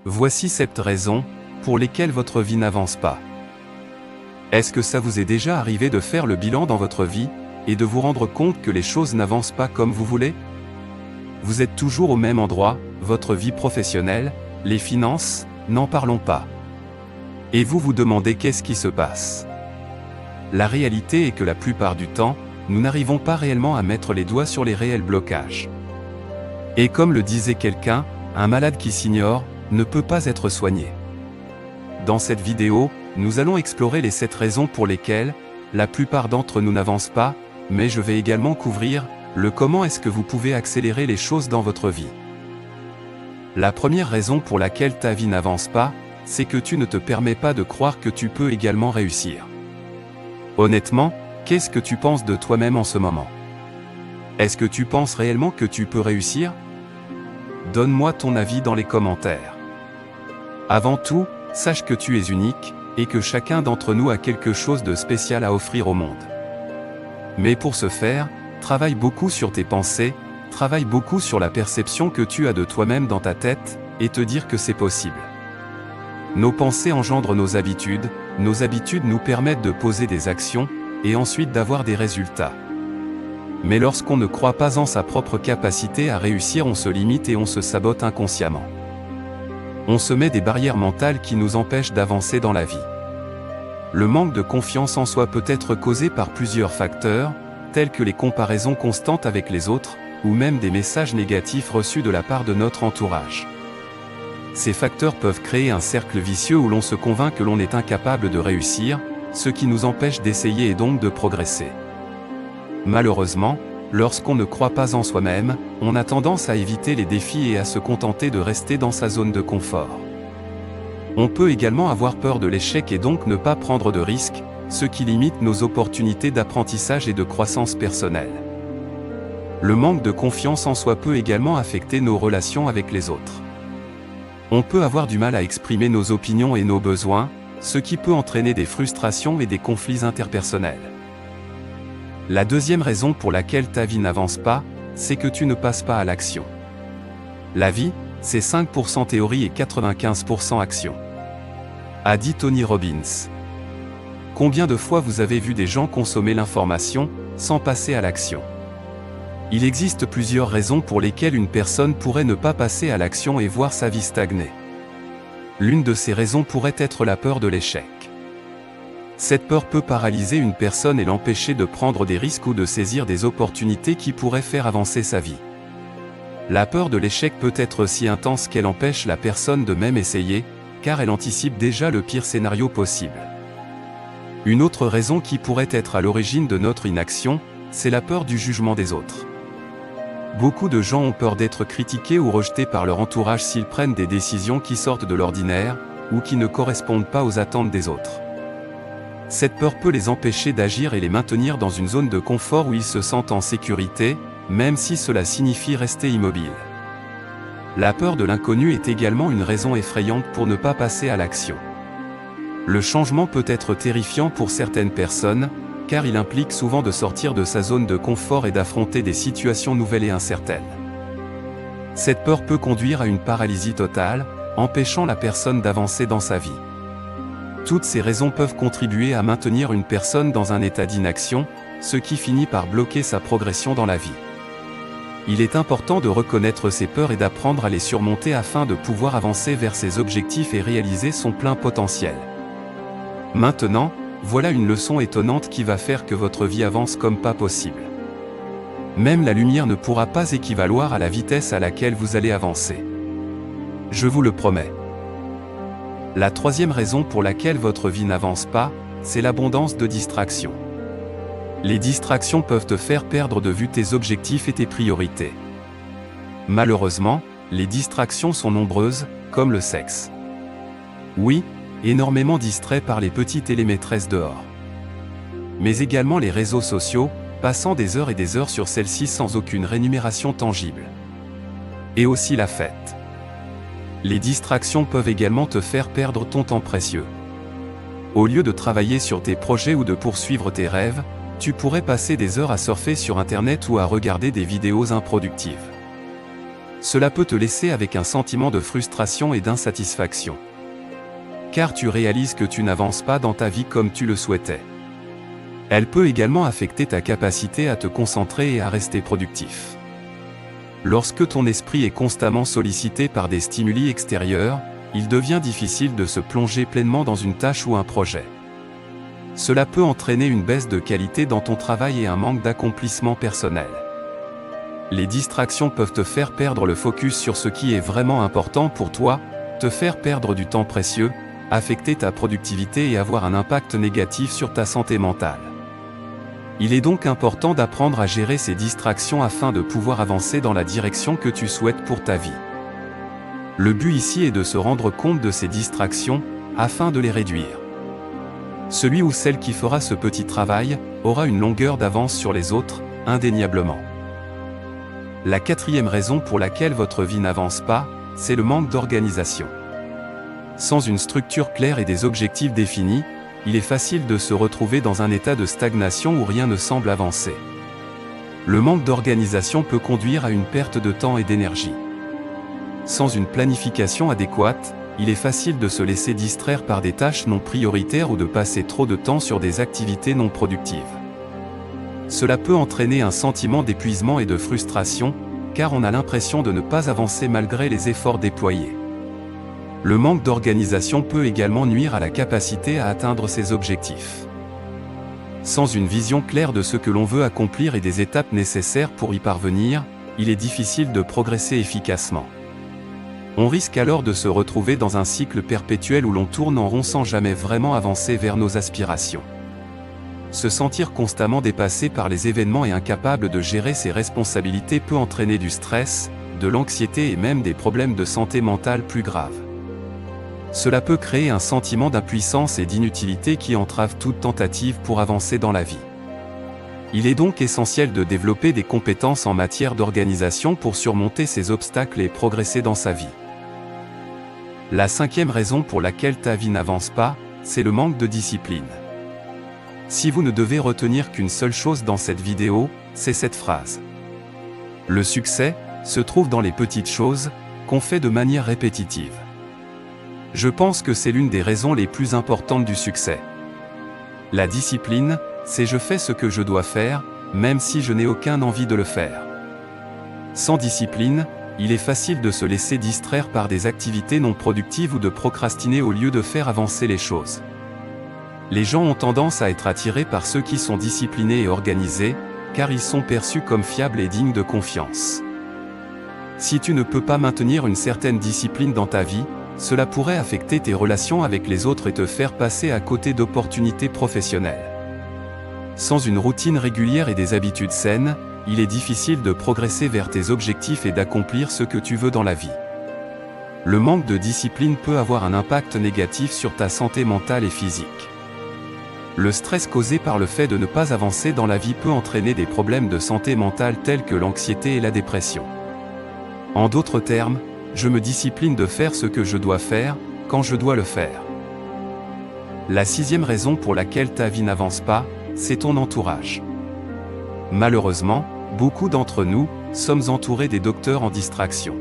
Voici 7 raisons pour lesquelles votre vie n'avance pas. Est-ce que ça vous est déjà arrivé de faire le bilan dans votre vie et de vous rendre compte que les choses n'avancent pas comme vous voulez? Vous êtes toujours au même endroit, votre vie professionnelle, les finances, n'en parlons pas. Et vous vous demandez qu'est-ce qui se passe? La réalité est que la plupart du temps, nous n'arrivons pas réellement à mettre les doigts sur les réels blocages. Et comme le disait quelqu'un, un malade qui s'ignore ne peut pas être soigné. Dans cette vidéo, nous allons explorer les 7 raisons pour lesquelles la plupart d'entre nous n'avancent pas, mais je vais également couvrir le comment est-ce que vous pouvez accélérer les choses dans votre vie. La première raison pour laquelle ta vie n'avance pas, c'est que tu ne te permets pas de croire que tu peux également réussir. Honnêtement, qu'est-ce que tu penses de toi-même en ce moment? Est-ce que tu penses réellement que tu peux réussir? Donne-moi ton avis dans les commentaires. Avant tout, sache que tu es unique, et que chacun d'entre nous a quelque chose de spécial à offrir au monde. Mais pour ce faire, travaille beaucoup sur tes pensées, travaille beaucoup sur la perception que tu as de toi-même dans ta tête, et te dire que c'est possible. Nos pensées engendrent nos habitudes nous permettent de poser des actions, et ensuite d'avoir des résultats. Mais lorsqu'on ne croit pas en sa propre capacité à réussir, on se limite et on se sabote inconsciemment. On se met des barrières mentales qui nous empêchent d'avancer dans la vie. Le manque de confiance en soi peut être causé par plusieurs facteurs, tels que les comparaisons constantes avec les autres, ou même des messages négatifs reçus de la part de notre entourage. Ces facteurs peuvent créer un cercle vicieux où l'on se convainc que l'on est incapable de réussir, ce qui nous empêche d'essayer et donc de progresser. Malheureusement, lorsqu'on ne croit pas en soi-même, on a tendance à éviter les défis et à se contenter de rester dans sa zone de confort. On peut également avoir peur de l'échec et donc ne pas prendre de risques, ce qui limite nos opportunités d'apprentissage et de croissance personnelle. Le manque de confiance en soi peut également affecter nos relations avec les autres. On peut avoir du mal à exprimer nos opinions et nos besoins, ce qui peut entraîner des frustrations et des conflits interpersonnels. La deuxième raison pour laquelle ta vie n'avance pas, c'est que tu ne passes pas à l'action. La vie, c'est 5% théorie et 95% action. A dit Tony Robbins. Combien de fois vous avez vu des gens consommer l'information, sans passer à l'action? Il existe plusieurs raisons pour lesquelles une personne pourrait ne pas passer à l'action et voir sa vie stagner. L'une de ces raisons pourrait être la peur de l'échec. Cette peur peut paralyser une personne et l'empêcher de prendre des risques ou de saisir des opportunités qui pourraient faire avancer sa vie. La peur de l'échec peut être si intense qu'elle empêche la personne de même essayer, car elle anticipe déjà le pire scénario possible. Une autre raison qui pourrait être à l'origine de notre inaction, c'est la peur du jugement des autres. Beaucoup de gens ont peur d'être critiqués ou rejetés par leur entourage s'ils prennent des décisions qui sortent de l'ordinaire, ou qui ne correspondent pas aux attentes des autres. Cette peur peut les empêcher d'agir et les maintenir dans une zone de confort où ils se sentent en sécurité, même si cela signifie rester immobile. La peur de l'inconnu est également une raison effrayante pour ne pas passer à l'action. Le changement peut être terrifiant pour certaines personnes, car il implique souvent de sortir de sa zone de confort et d'affronter des situations nouvelles et incertaines. Cette peur peut conduire à une paralysie totale, empêchant la personne d'avancer dans sa vie. Toutes ces raisons peuvent contribuer à maintenir une personne dans un état d'inaction, ce qui finit par bloquer sa progression dans la vie. Il est important de reconnaître ses peurs et d'apprendre à les surmonter afin de pouvoir avancer vers ses objectifs et réaliser son plein potentiel. Maintenant, voilà une leçon étonnante qui va faire que votre vie avance comme pas possible. Même la lumière ne pourra pas équivaloir à la vitesse à laquelle vous allez avancer. Je vous le promets. La troisième raison pour laquelle votre vie n'avance pas, c'est l'abondance de distractions. Les distractions peuvent te faire perdre de vue tes objectifs et tes priorités. Malheureusement, les distractions sont nombreuses, comme le sexe. Oui, énormément distrait par les petites télémaîtresses dehors. Mais également les réseaux sociaux, passant des heures et des heures sur celles-ci sans aucune rémunération tangible. Et aussi la fête. Les distractions peuvent également te faire perdre ton temps précieux. Au lieu de travailler sur tes projets ou de poursuivre tes rêves, tu pourrais passer des heures à surfer sur Internet ou à regarder des vidéos improductives. Cela peut te laisser avec un sentiment de frustration et d'insatisfaction. Car tu réalises que tu n'avances pas dans ta vie comme tu le souhaitais. Elle peut également affecter ta capacité à te concentrer et à rester productif. Lorsque ton esprit est constamment sollicité par des stimuli extérieurs, il devient difficile de se plonger pleinement dans une tâche ou un projet. Cela peut entraîner une baisse de qualité dans ton travail et un manque d'accomplissement personnel. Les distractions peuvent te faire perdre le focus sur ce qui est vraiment important pour toi, te faire perdre du temps précieux, affecter ta productivité et avoir un impact négatif sur ta santé mentale. Il est donc important d'apprendre à gérer ces distractions afin de pouvoir avancer dans la direction que tu souhaites pour ta vie. Le but ici est de se rendre compte de ces distractions, afin de les réduire. Celui ou celle qui fera ce petit travail, aura une longueur d'avance sur les autres, indéniablement. La quatrième raison pour laquelle votre vie n'avance pas, c'est le manque d'organisation. Sans une structure claire et des objectifs définis, il est facile de se retrouver dans un état de stagnation où rien ne semble avancer. Le manque d'organisation peut conduire à une perte de temps et d'énergie. Sans une planification adéquate, il est facile de se laisser distraire par des tâches non prioritaires ou de passer trop de temps sur des activités non productives. Cela peut entraîner un sentiment d'épuisement et de frustration, car on a l'impression de ne pas avancer malgré les efforts déployés. Le manque d'organisation peut également nuire à la capacité à atteindre ses objectifs. Sans une vision claire de ce que l'on veut accomplir et des étapes nécessaires pour y parvenir, il est difficile de progresser efficacement. On risque alors de se retrouver dans un cycle perpétuel où l'on tourne en rond sans jamais vraiment avancer vers nos aspirations. Se sentir constamment dépassé par les événements et incapable de gérer ses responsabilités peut entraîner du stress, de l'anxiété et même des problèmes de santé mentale plus graves. Cela peut créer un sentiment d'impuissance et d'inutilité qui entrave toute tentative pour avancer dans la vie. Il est donc essentiel de développer des compétences en matière d'organisation pour surmonter ces obstacles et progresser dans sa vie. La cinquième raison pour laquelle ta vie n'avance pas, c'est le manque de discipline. Si vous ne devez retenir qu'une seule chose dans cette vidéo, c'est cette phrase. Le succès se trouve dans les petites choses qu'on fait de manière répétitive. Je pense que c'est l'une des raisons les plus importantes du succès. La discipline, c'est je fais ce que je dois faire, même si je n'ai aucune envie de le faire. Sans discipline, il est facile de se laisser distraire par des activités non productives ou de procrastiner au lieu de faire avancer les choses. Les gens ont tendance à être attirés par ceux qui sont disciplinés et organisés, car ils sont perçus comme fiables et dignes de confiance. Si tu ne peux pas maintenir une certaine discipline dans ta vie, cela pourrait affecter tes relations avec les autres et te faire passer à côté d'opportunités professionnelles. Sans une routine régulière et des habitudes saines, il est difficile de progresser vers tes objectifs et d'accomplir ce que tu veux dans la vie. Le manque de discipline peut avoir un impact négatif sur ta santé mentale et physique. Le stress causé par le fait de ne pas avancer dans la vie peut entraîner des problèmes de santé mentale tels que l'anxiété et la dépression. En d'autres termes, je me discipline de faire ce que je dois faire, quand je dois le faire. La sixième raison pour laquelle ta vie n'avance pas, c'est ton entourage. Malheureusement, beaucoup d'entre nous sommes entourés des docteurs en distraction.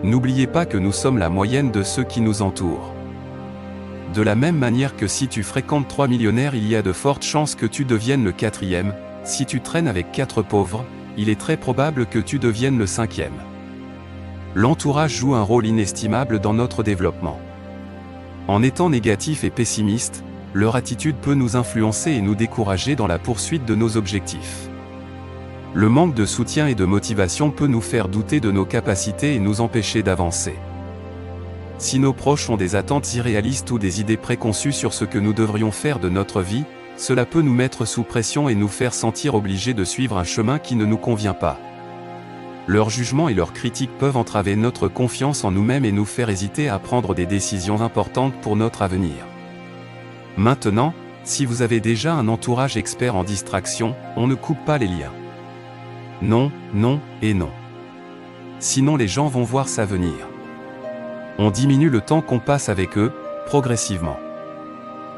N'oubliez pas que nous sommes la moyenne de ceux qui nous entourent. De la même manière que si tu fréquentes 3 millionnaires, il y a de fortes chances que tu deviennes le 4e, si tu traînes avec 4 pauvres, il est très probable que tu deviennes le 5e. L'entourage joue un rôle inestimable dans notre développement. En étant négatif et pessimiste, leur attitude peut nous influencer et nous décourager dans la poursuite de nos objectifs. Le manque de soutien et de motivation peut nous faire douter de nos capacités et nous empêcher d'avancer. Si nos proches ont des attentes irréalistes ou des idées préconçues sur ce que nous devrions faire de notre vie, cela peut nous mettre sous pression et nous faire sentir obligés de suivre un chemin qui ne nous convient pas. Leurs jugements et leurs critiques peuvent entraver notre confiance en nous-mêmes et nous faire hésiter à prendre des décisions importantes pour notre avenir. Maintenant, si vous avez déjà un entourage expert en distraction, on ne coupe pas les liens. Non, non et non. Sinon les gens vont voir ça venir. On diminue le temps qu'on passe avec eux, progressivement.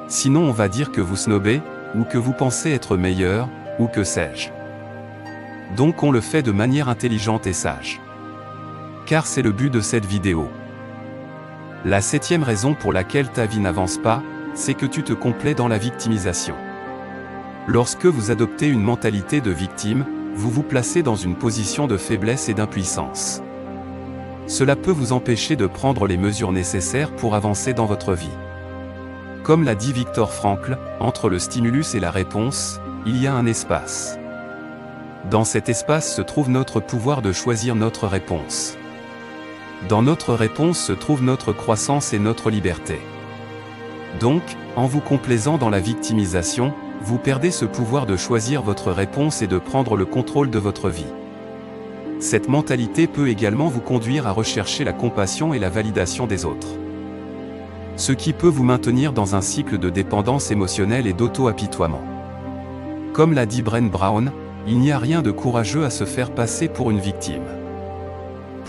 Sinon on va dire que vous snobez, ou que vous pensez être meilleur, ou que sais-je. Donc on le fait de manière intelligente et sage. car c'est le but de cette vidéo. La 7e raison pour laquelle ta vie n'avance pas, c'est que tu te complais dans la victimisation. Lorsque vous adoptez une mentalité de victime, vous vous placez dans une position de faiblesse et d'impuissance. Cela peut vous empêcher de prendre les mesures nécessaires pour avancer dans votre vie. Comme l'a dit Viktor Frankl, entre le stimulus et la réponse, il y a un espace. Dans cet espace se trouve notre pouvoir de choisir notre réponse. Dans notre réponse se trouve notre croissance et notre liberté. Donc, en vous complaisant dans la victimisation, vous perdez ce pouvoir de choisir votre réponse et de prendre le contrôle de votre vie. Cette mentalité peut également vous conduire à rechercher la compassion et la validation des autres. Ce qui peut vous maintenir dans un cycle de dépendance émotionnelle et d'auto-apitoiement. Comme l'a dit Brené Brown, il n'y a rien de courageux à se faire passer pour une victime.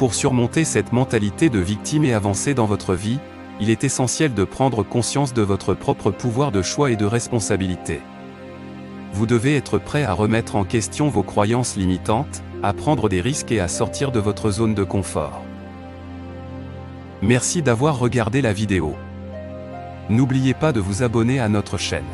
Pour surmonter cette mentalité de victime et avancer dans votre vie, il est essentiel de prendre conscience de votre propre pouvoir de choix et de responsabilité. Vous devez être prêt à remettre en question vos croyances limitantes, à prendre des risques et à sortir de votre zone de confort. Merci d'avoir regardé la vidéo. N'oubliez pas de vous abonner à notre chaîne.